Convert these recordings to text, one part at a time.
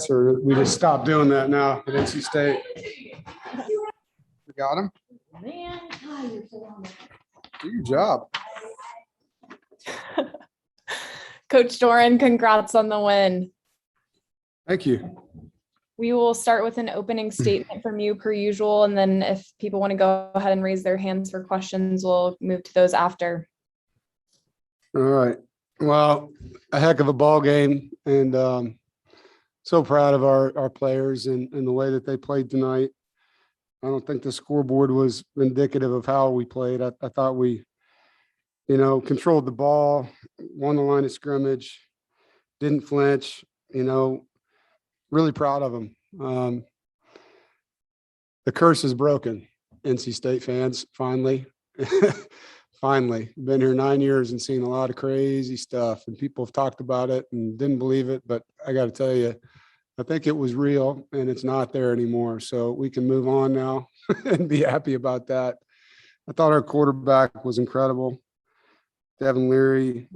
or we just stopped doing that now at NC State? We got him. Do your job. Coach Doran, congrats on the win. Thank you. We will start with an opening statement from you per usual, and then if people want to go ahead and raise their hands for questions, we'll move to those after. All right. Well, a heck of a ball game, and so proud of our players and the way that they played tonight. I don't think the scoreboard was indicative of how we played. I thought we, controlled the ball, won the line of scrimmage, didn't flinch, really proud of them. The curse is broken, NC State fans, finally. Finally. Been here 9 years and seen a lot of crazy stuff, and people have talked about it and didn't believe it, but I got to tell you, I think it was real and it's not there anymore. So we can move on now and be happy about that. I thought our quarterback was incredible. Devin Leary,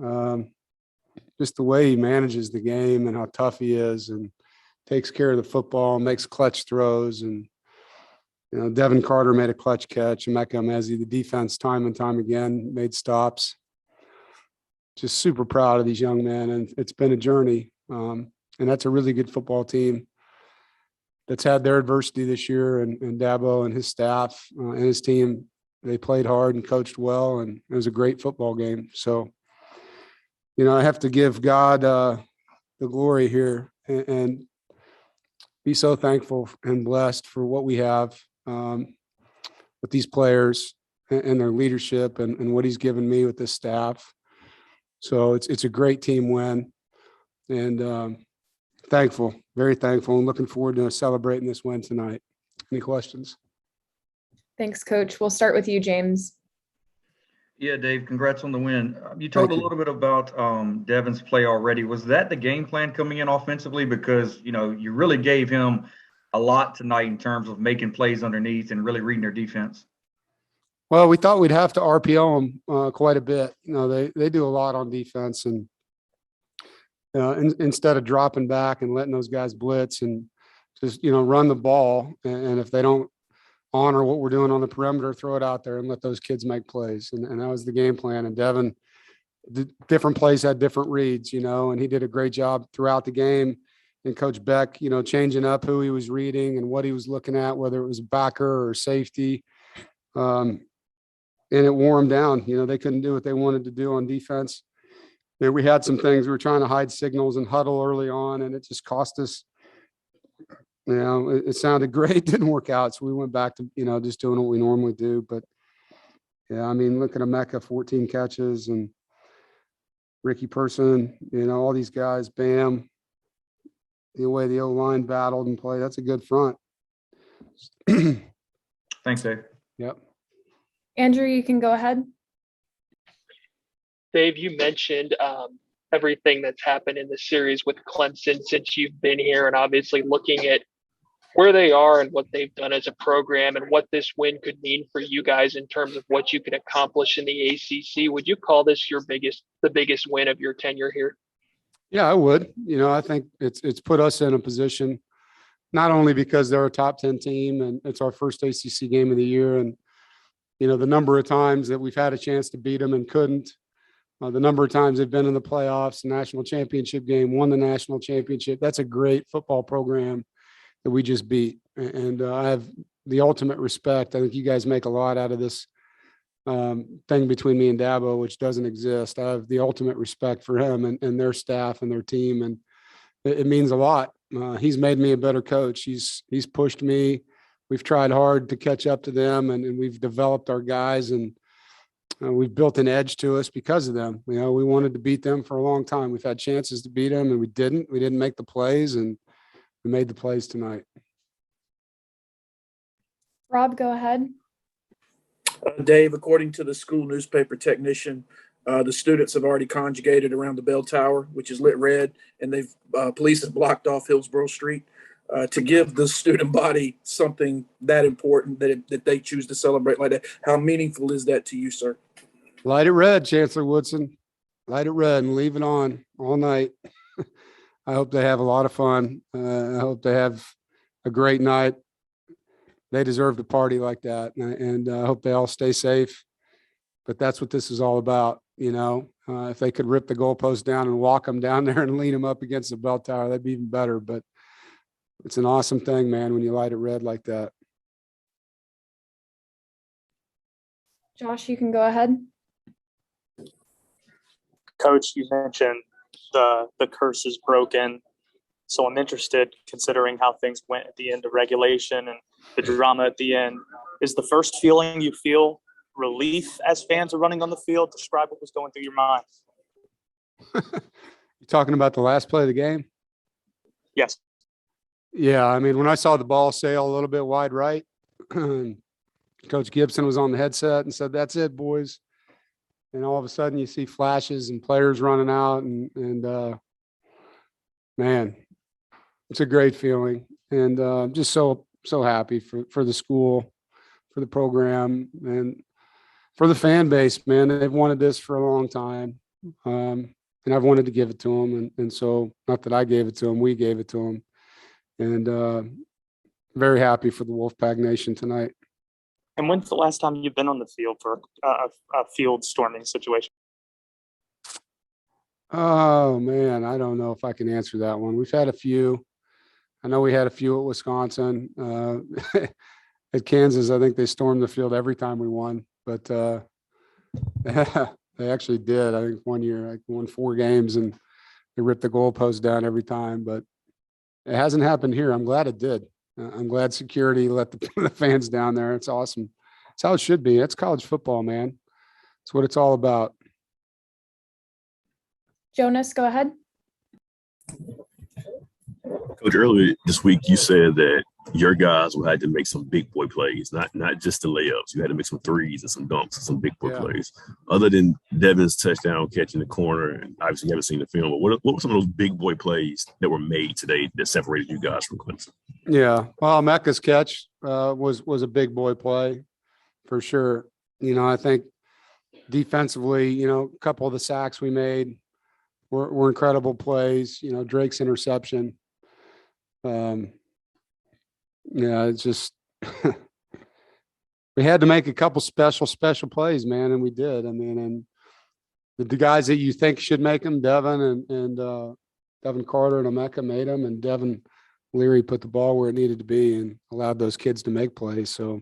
just the way he manages the game and how tough he is and takes care of the football, makes clutch throws. And, Devin Carter made a clutch catch. And Mezzi, the defense, time and time again, made stops. Just super proud of these young men. And it's been a journey. And that's a really good football team that's had their adversity this year. And Dabo and his staff and his team, they played hard and coached well. And it was a great football game. So, I have to give God the glory here and be so thankful and blessed for what we have with these players and their leadership and what he's given me with this staff. So it's a great team win, and thankful, very thankful, and looking forward to celebrating this win tonight. Any questions? Thanks, Coach. We'll start with you, James. Yeah, Dave, congrats on the win. You talked a little bit about Devin's play already. Was that the game plan coming in offensively? Because, you really gave him a lot tonight in terms of making plays underneath and really reading their defense. Well, we thought we'd have to RPO them quite a bit. They do a lot on defense, and instead of dropping back and letting those guys blitz and just, run the ball. And if they don't honor what we're doing on the perimeter, throw it out there and let those kids make plays. And that was the game plan. And Devin, the different plays had different reads, and he did a great job throughout the game. And Coach Beck, changing up who he was reading and what he was looking at, whether it was backer or safety. And it wore them down. They couldn't do what they wanted to do on defense. We had some things. We were trying to hide signals and huddle early on, and it just cost us. It sounded great, didn't work out. So we went back to, just doing what we normally do. But, look at Emeka, 14 catches, and Ricky Person, all these guys, Bam, the way the O-line battled and played, that's a good front. Thanks, Dave. Yep. Andrew, you can go ahead. Dave, you mentioned everything that's happened in the series with Clemson since you've been here, and obviously looking at where they are and what they've done as a program and what this win could mean for you guys in terms of what you can accomplish in the ACC. Would you call this the biggest win of your tenure here? Yeah, I would. I think it's put us in a position, not only because they're a top 10 team and it's our first ACC game of the year, and the number of times that we've had a chance to beat them and couldn't, the number of times they've been in the playoffs, national championship game, won the national championship. That's a great football program that we just beat. And I have the ultimate respect. I think you guys make a lot out of this thing between me and Dabo, which doesn't exist. I have the ultimate respect for him and their staff and their team. And it means a lot. He's made me a better coach. He's pushed me. We've tried hard to catch up to them, and we've developed our guys, and we've built an edge to us because of them. We wanted to beat them for a long time. We've had chances to beat them, and we didn't. We didn't make the plays, and we made the plays tonight. Rob, go ahead. Dave, according to the school newspaper technician, the students have already conjugated around the bell tower, which is lit red, and police have blocked off Hillsborough Street. To give the student body something that important that they choose to celebrate like that. How meaningful is that to you, sir? Light it red, Chancellor Woodson. Light it red and leave it on all night. I hope they have a lot of fun. I hope they have a great night. They deserve to party like that, and I hope they all stay safe. But that's what this is all about, you know. If they could rip the goalpost down and walk them down there and lean them up against the bell tower, that'd be even better. But it's an awesome thing, man, when you light it red like that. Josh, you can go ahead. Coach, you mentioned the curse is broken. So I'm interested, considering how things went at the end of regulation and the drama at the end. Is the first feeling you feel relief as fans are running on the field? Describe what was going through your mind. You talking about the last play of the game? Yes. Yeah, I mean, when I saw the ball sail a little bit wide right, Coach Gibson was on the headset and said, "That's it, boys." And all of a sudden you see flashes and players running out and man, it's a great feeling. And I'm just so happy for the school, for the program, and for the fan base, man. They've wanted this for a long time. And I've wanted to give it to them. And so, not that I gave it to them, we gave it to them. And very happy for the Wolfpack Nation tonight. And when's the last time you've been on the field for a field storming situation? Oh, man, I don't know if I can answer that one. We've had a few. I know we had a few at Wisconsin. At Kansas, I think they stormed the field every time we won. But they actually did. I think one year I won 4 games and they ripped the goalpost down every time. But it hasn't happened here. I'm glad it did. I'm glad security let the fans down there. It's awesome. It's how it should be. It's college football, man. It's what it's all about. Jonas, go ahead. Coach, earlier this week you said that your guys will have to make some big boy plays, not just the layups. You had to make some threes and some dunks and some big boy plays. Other than Devin's touchdown catch in the corner, and obviously you haven't seen the film, but what were some of those big boy plays that were made today that separated you guys from Clemson? Yeah, well, Mecca's catch was a big boy play for sure. You know, I think defensively, you know, a couple of the sacks we made were incredible plays. You know, Drake's interception. Yeah, it's just we had to make a couple special plays, man, and we did. I mean, and the guys that you think should make them, Devin and Devin Carter and Emeka made them, and Devin Leary put the ball where it needed to be and allowed those kids to make plays. So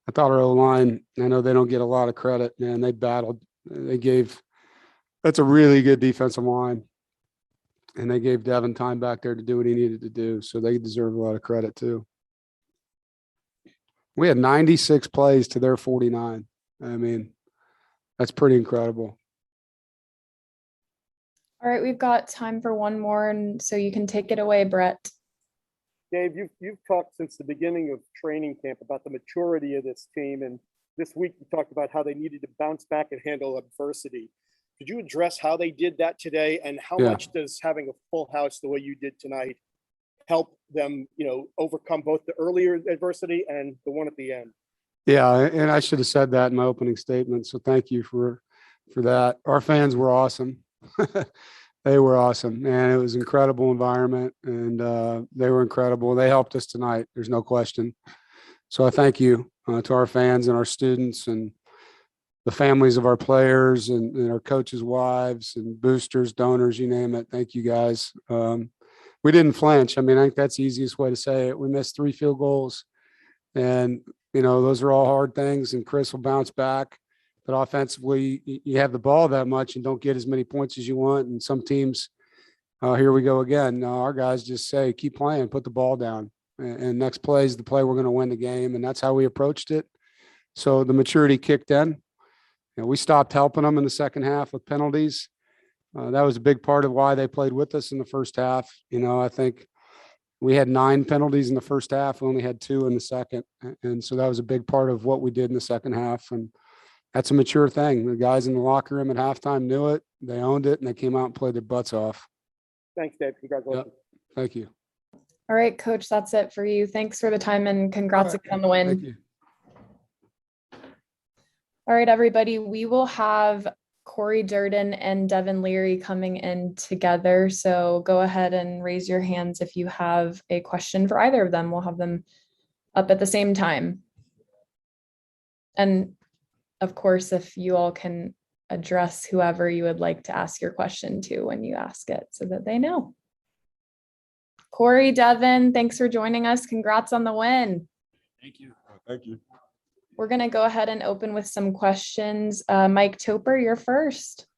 I thought our O-line, I know they don't get a lot of credit, man. They battled. That's a really good defensive line. And they gave Devin time back there to do what he needed to do. So they deserve a lot of credit too. We had 96 plays to their 49. I mean, that's pretty incredible. All right, we've got time for one more, and so you can take it away, Brett. Dave, you've talked since the beginning of training camp about the maturity of this team, and this week you talked about how they needed to bounce back and handle adversity. Could you address how they did that today, and how much does having a full house the way you did tonight help them, you know, overcome both the earlier adversity and the one at the end? Yeah, and I should have said that in my opening statement. So thank you for that. Our fans were awesome. They were awesome, and it was an incredible environment, and they were incredible. They helped us tonight. There's no question. So I thank you to our fans and our students and the families of our players and our coaches' wives and boosters, donors, you name it. Thank you guys. We didn't flinch. I mean, I think that's the easiest way to say it. We missed 3 field goals, and, you know, those are all hard things, and Chris will bounce back. But offensively, you have the ball that much and don't get as many points as you want. And some teams, here we go again. Our guys just say, keep playing, put the ball down. And next play is the play we're going to win the game. And that's how we approached it. So the maturity kicked in. You know, we stopped helping them in the second half with penalties. That was a big part of why they played with us in the first half. You know, I think we had 9 penalties in the first half. We only had 2 in the second. And so that was a big part of what we did in the second half. And that's a mature thing. The guys in the locker room at halftime knew it. They owned it, and they came out and played their butts off. Thanks, Dave. Congratulations. Yep. Thank you. All right, Coach, that's it for you. Thanks for the time, and congrats again on the win. Thank you. All right, everybody, we will have Corey Durden and Devin Leary coming in together. So go ahead and raise your hands if you have a question for either of them. We'll have them up at the same time. And of course, if you all can address whoever you would like to ask your question to when you ask it so that they know. Corey, Devin, thanks for joining us. Congrats on the win. Thank you. Thank you. We're going to go ahead and open with some questions. Mike Toper, you're first.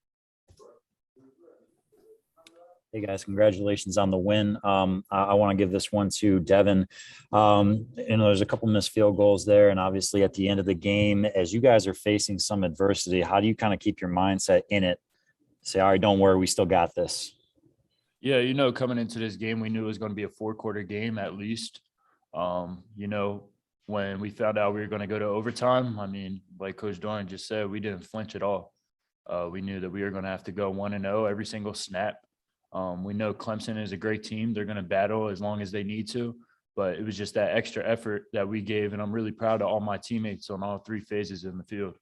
Hey guys, congratulations on the win. I want to give this one to Devin. There's a couple missed field goals there, and obviously at the end of the game, as you guys are facing some adversity, how do you kind of keep your mindset in it? Say, all right, don't worry, we still got this. Yeah, coming into this game, we knew it was going to be a 4-quarter game at least. When we found out we were going to go to overtime, like Coach Doreen just said, we didn't flinch at all. We knew that we were going to have to go 1-0 every single snap. We know Clemson is a great team. They're going to battle as long as they need to, but it was just that extra effort that we gave, and I'm really proud of all my teammates on all 3 phases in the field.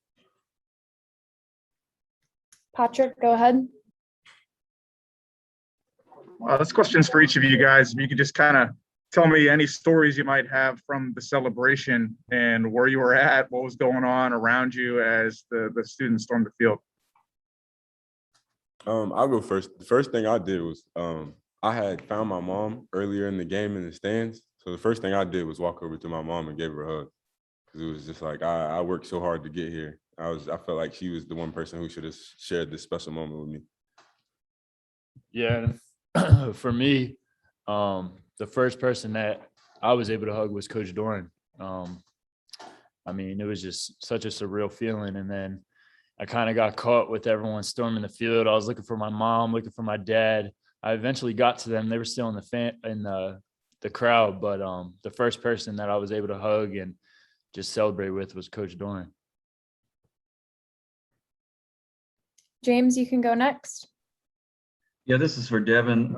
Patrick, go ahead. This question's for each of you guys. If you could just kind of tell me any stories you might have from the celebration and where you were at, what was going on around you as the students stormed the field. I'll go first. The first thing I did was I had found my mom earlier in the game in the stands. So the first thing I did was walk over to my mom and gave her a hug. Because it was just like, I worked so hard to get here. I felt like she was the one person who should have shared this special moment with me. Yeah, for me, the first person that I was able to hug was Coach Doreen. It was just such a surreal feeling. And then I kind of got caught with everyone storming the field. I was looking for my mom, looking for my dad. I eventually got to them. They were still in the crowd, but the first person that I was able to hug and just celebrate with was Coach Doreen. James, you can go next. Yeah, this is for Devin.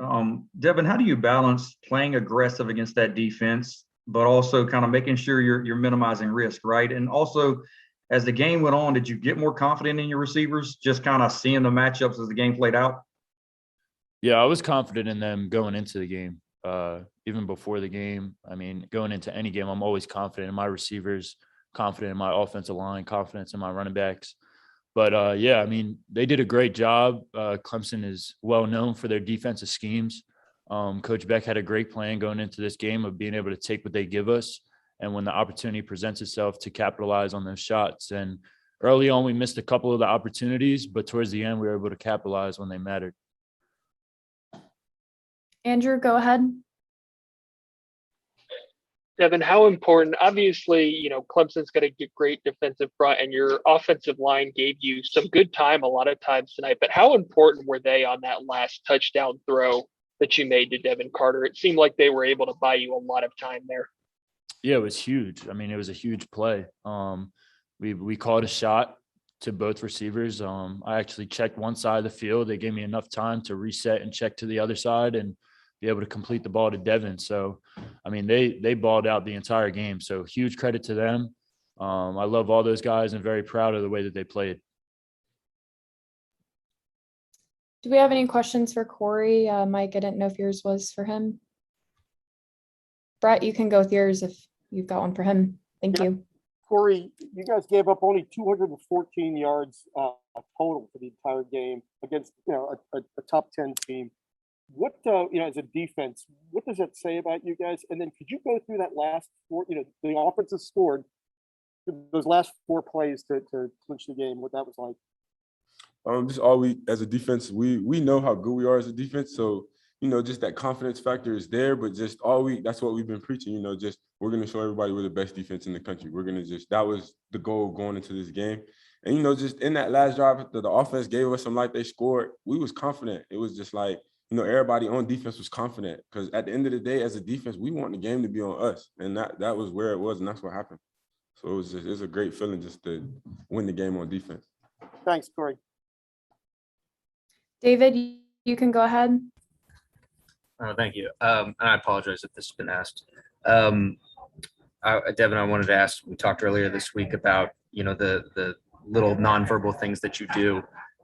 Devin, how do you balance playing aggressive against that defense, but also kind of making sure you're minimizing risk, right? And also, as the game went on, did you get more confident in your receivers, just kind of seeing the matchups as the game played out? Yeah, I was confident in them going into the game, even before the game. Going into any game, I'm always confident in my receivers, confident in my offensive line, confidence in my running backs. But, they did a great job. Clemson is well known for their defensive schemes. Coach Beck had a great plan going into this game of being able to take what they give us, and when the opportunity presents itself, to capitalize on those shots. And early on, we missed a couple of the opportunities, but towards the end, we were able to capitalize when they mattered. Andrew, go ahead. Devin, how important, obviously, Clemson's got a great defensive front, and your offensive line gave you some good time a lot of times tonight, but how important were they on that last touchdown throw that you made to Devin Carter? It seemed like they were able to buy you a lot of time there. Yeah, it was huge. It was a huge play. We called a shot to both receivers. I actually checked one side of the field. They gave me enough time to reset and check to the other side and be able to complete the ball to Devin. So, they balled out the entire game. So huge credit to them. I love all those guys and very proud of the way that they played. Do we have any questions for Corey? Mike, I didn't know if yours was for him. Brett, you can go with yours if you've got one for him. Thank you. Corey, you guys gave up only 214 yards total for the entire game against a top 10 team. What as a defense, what does that say about you guys? And then could you go through that last 4? The offense has scored those last 4 plays to clinch the game. What that was like? Just all we as a defense, we know how good we are as a defense. So just that confidence factor is there, but just that's what we've been preaching. Just we're gonna show everybody we're the best defense in the country. We're gonna that was the goal going into this game. And just in that last drive, the offense gave us some light. They scored. We was confident. It was just like. Everybody on defense was confident because at the end of the day, as a defense, we want the game to be on us. And that was where it was, and that's what happened. So it was a great feeling just to win the game on defense. Thanks, Corey. David, you can go ahead. Oh, thank you. And I apologize if this has been asked. Devin, I wanted to ask, we talked earlier this week about, the little nonverbal things that you do.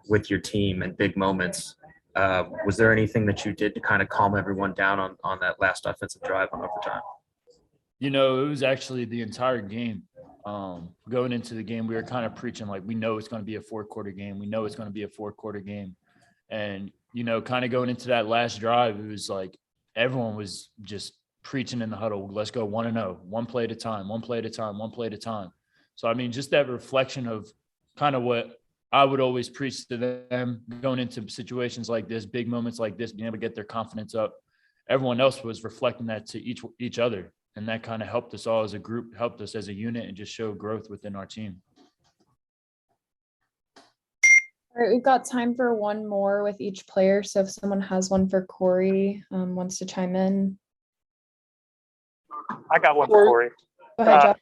with your team in big moments. Was there anything that you did to kind of calm everyone down on that last offensive drive on overtime? You know, it was actually the entire game. Going into the game, we were kind of preaching like, we know it's going to be a fourth quarter game. We know it's going to be a fourth quarter game. And, you know, kind of going into that last drive, it was like everyone was just preaching in the huddle. Let's go 1-0, one play at a time, one play at a time, one play at a time. So, I mean, just that reflection of kind of what I would always preach to them going into situations like this, big moments like this, being able to get their confidence up. Everyone else was reflecting that to each other. And that kind of helped us all as a group, helped us as a unit, and just show growth within our team. All right, we've got time for one more with each player. So if someone has one for Corey, wants to chime in. I got one for Corey. Go ahead, Jeff.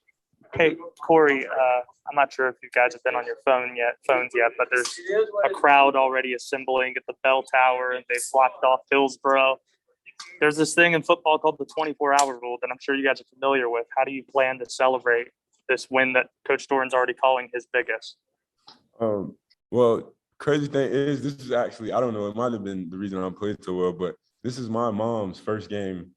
Hey, Corey, I'm not sure if you guys have been on your phones yet, but there's a crowd already assembling at the bell tower, and they've blocked off Hillsboro. There's this thing in football called the 24-hour rule that I'm sure you guys are familiar with. How do you plan to celebrate this win that Coach Dorden's already calling his biggest? Well, crazy thing is, this is actually, I don't know, it might have been the reason I'm playing so well, but this is my mom's first game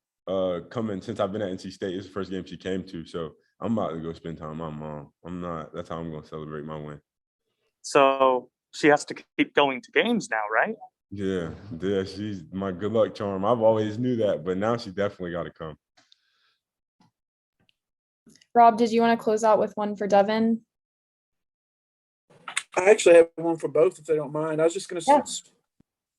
coming since I've been at NC State. It's the first game she came to. So I'm about to go spend time with my mom. That's how I'm going to celebrate my win. So she has to keep going to games now, right? Yeah, she's my good luck charm. I've always knew that, but now she definitely got to come. Rob, did you want to close out with one for Devin? I actually have one for both, if they don't mind. I was just going to see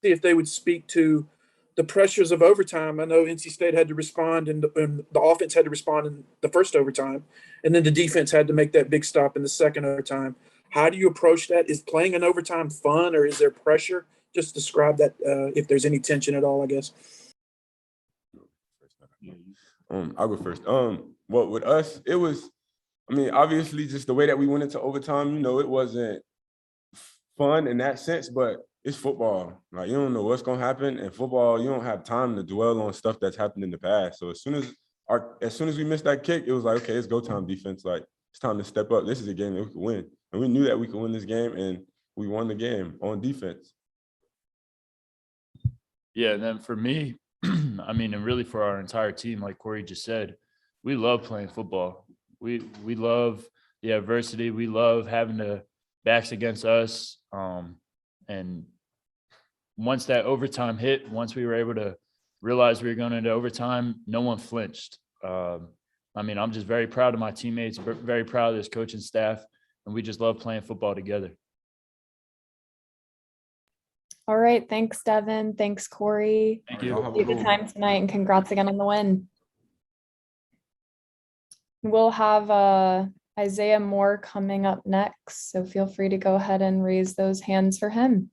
if they would speak to the pressures of overtime. I know NC State had to respond, and the offense had to respond in the first overtime, and then the defense had to make that big stop in the second overtime. How do you approach that? Is playing an overtime fun, or is there pressure? Just describe that, if there's any tension at all, I guess. I'll go first. Well, with us, it was, I mean, obviously just the way that we went into overtime, you know, it wasn't fun in that sense, but it's football. Like, you don't know what's going to happen. In football, you don't have time to dwell on stuff that's happened in the past. So as soon as we missed that kick, it was like, okay, it's go time defense. Like, it's time to step up. This is a game that we could win. And we knew that we could win this game, and we won the game on defense. Yeah, and then for me, I mean, and really for our entire team, like Corey just said, we love playing football. We love the adversity. We love having the backs against us. And once that overtime hit, once we were able to realize we were going into overtime, no one flinched. I mean, I'm just very proud of my teammates, very proud of this coaching staff, and we just love playing football together. All right. Thanks, Devin. Thanks, Corey. Thank you. Thank you for the time tonight, and congrats again on the win. We'll have Isaiah Moore coming up next, so feel free to go ahead and raise those hands for him.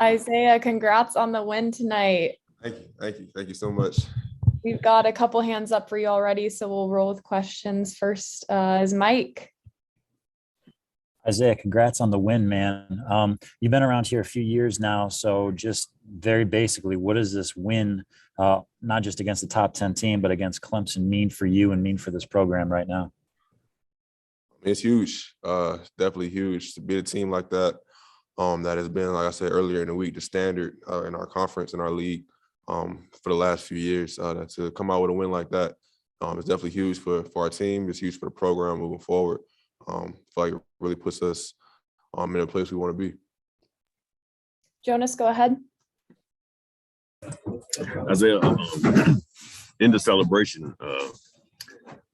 Isaiah, congrats on the win tonight. Thank you so much. We've got a couple hands up for you already, so we'll roll with questions. First is Mike. Isaiah, congrats on the win, man. You've been around here a few years now, so just very basically, what does this win, not just against the top 10 team, but against Clemson, mean for you and mean for this program right now? It's huge. It's definitely huge to beat a team like that. That has been, like I said earlier in the week, the standard in our conference, in our league for the last few years. To come out with a win like that, it's definitely huge for our team. It's huge for the program moving forward. I feel like it really puts us in a place we want to be. Jonas, go ahead. Isaiah, in the celebration,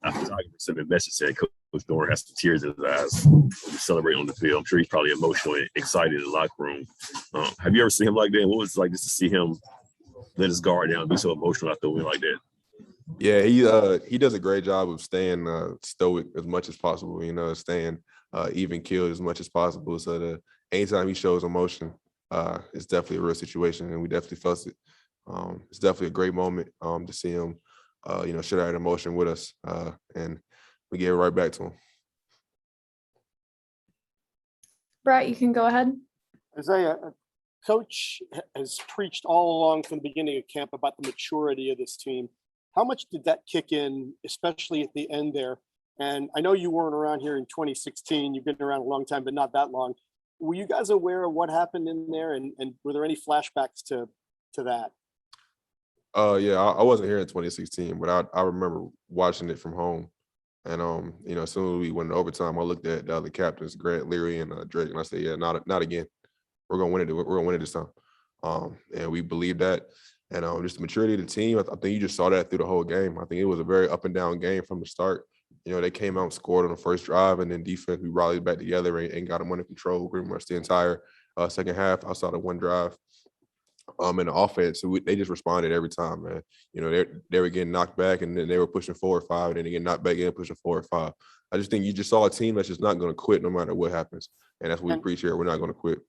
after Tiger sent a message saying Coach Doreen has some tears in his eyes to celebrate on the field. I'm sure he's probably emotional and excited in the locker room. Have you ever seen him like that? What was it like just to see him let his guard down and be so emotional after a win like that? Yeah, he does a great job of staying stoic as much as possible, you know, staying even keeled as much as possible. So anytime he shows emotion, it's definitely a real situation, and we definitely felt it. It's definitely a great moment to see him, share that emotion with us, and we gave it right back to him. Brett, you can go ahead. Isaiah, Coach has preached all along from the beginning of camp about the maturity of this team. How much did that kick in, especially at the end there? And I know you weren't around here in 2016. You've been around a long time, but not that long. Were you guys aware of what happened in there? And were there any flashbacks to that? Yeah, I wasn't here in 2016, but I remember watching it from home. And as soon as we went to overtime, I looked at the other captains, Grant, Leary, and Drake, and I said, "Yeah, not again. We're gonna win it. We're gonna win it this time." And we believe that. And just the maturity of the team, I think you just saw that through the whole game. I think it was a very up and down game from the start. They came out and scored on the first drive, and then defense, we rallied back together and got them under control pretty much the entire second half outside of one drive. In the offense, they just responded every time, man. They were getting knocked back, and then they were pushing 4 or 5, and then they get knocked back in, pushing 4 or 5. I just think you just saw a team that's just not going to quit no matter what happens, and that's what we preach here. We're not going to quit.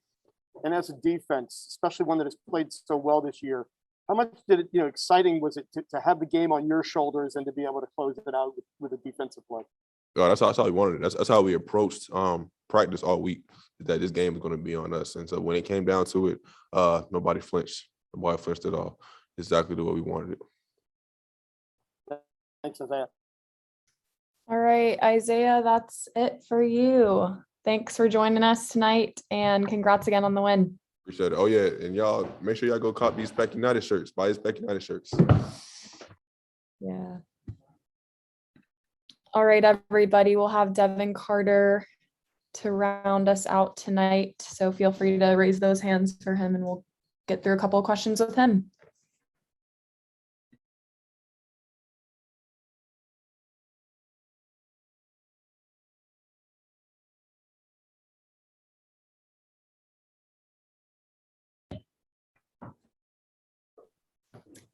And as a defense, especially one that has played so well this year, how much did it, exciting was it to have the game on your shoulders and to be able to close it out with a defensive play? That's how we wanted it. That's how we approached practice all week, that this game is going to be on us. And so when it came down to it, nobody flinched. Nobody flinched at all. Exactly the way we wanted it. Thanks, Isaiah. All right, Isaiah, that's it for you. Thanks for joining us tonight, and congrats again on the win. Appreciate it. Oh, yeah, and y'all, make sure y'all go cop these Pack United shirts. Buy these Pack United shirts. Yeah. All right, everybody, we'll have Devin Carter to round us out tonight. So feel free to raise those hands for him, and we'll get through a couple of questions with him.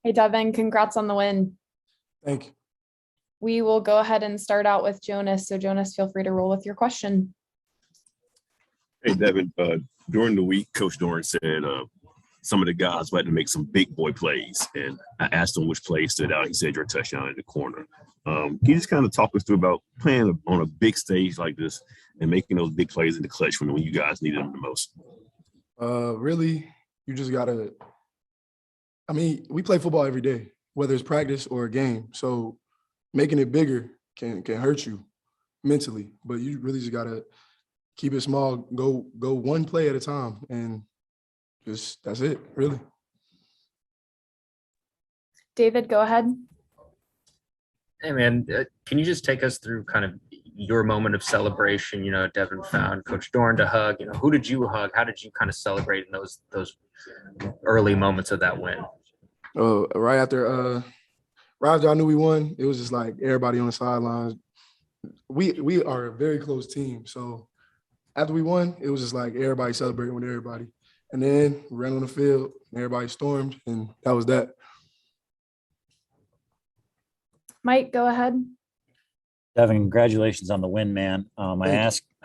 Hey, Devin, congrats on the win. Thank you. We will go ahead and start out with Jonas. So Jonas, feel free to roll with your question. Hey, Devin, during the week, Coach Durden said some of the guys had to make some big boy plays. And I asked him which play stood out. He said your touchdown in the corner. Can you just kind of talk us through about playing on a big stage like this and making those big plays in the clutch when you guys needed them the most? Really, you just got to – I mean, we play football every day, whether it's practice or a game. So making it bigger can hurt you mentally, but you really just got to keep it small, go one play at a time, and just that's it, really. David, go ahead. Hey, man, can you just take us through kind of your moment of celebration? Devin found Coach Dorn to hug. Who did you hug? How did you kind of celebrate in those early moments of that win? Right after I knew we won, it was just like everybody on the sidelines. We are a very close team, so after we won, it was just like everybody celebrating with everybody. And then we ran on the field, and everybody stormed, and that was that. Mike, go ahead. Devin, congratulations on the win, man. I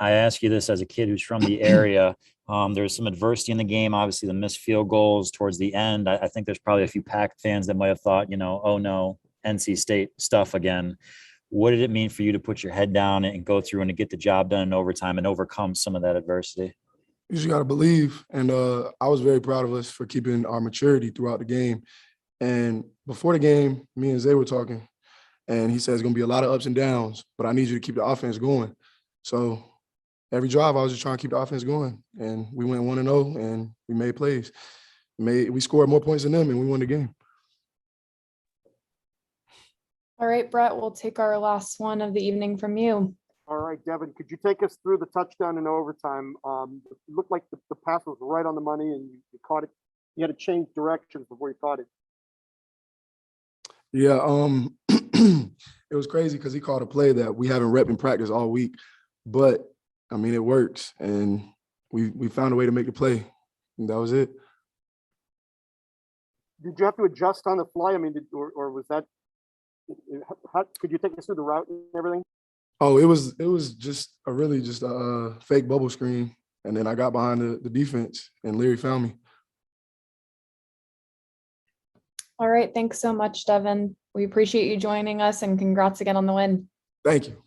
ask you this as a kid who's from the area. There was some adversity in the game, obviously the missed field goals towards the end. I think there's probably a few Pack fans that might have thought, oh no, NC State stuff again. What did it mean for you to put your head down and go through and to get the job done in overtime and overcome some of that adversity? You just got to believe. And I was very proud of us for keeping our maturity throughout the game. And before the game, me and Zay were talking, and he said it's going to be a lot of ups and downs, but I need you to keep the offense going. So every drive, I was just trying to keep the offense going. And we went 1-0, and we made plays. We scored more points than them, and we won the game. All right, Brett, we'll take our last one of the evening from you. All right, Devin, could you take us through the touchdown in overtime? It looked like the pass was right on the money, and you caught it. You had to change directions before you caught it. Yeah, it was crazy because he called a play that we haven't rep in practice all week. But, I mean, it works, and we found a way to make the play, and that was it. Did you have to adjust on the fly? I mean, or was that – could you take us through the route and everything? Oh, it was just a fake bubble screen, And then I got behind the defense, and Leary found me. All right. Thanks so much, Devin. We appreciate you joining us, and congrats again on the win. Thank you.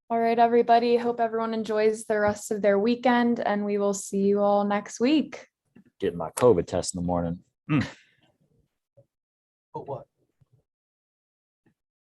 All right, everybody. Hope everyone enjoys the rest of their weekend, and we will see you all next week. Getting my COVID test in the morning. But what?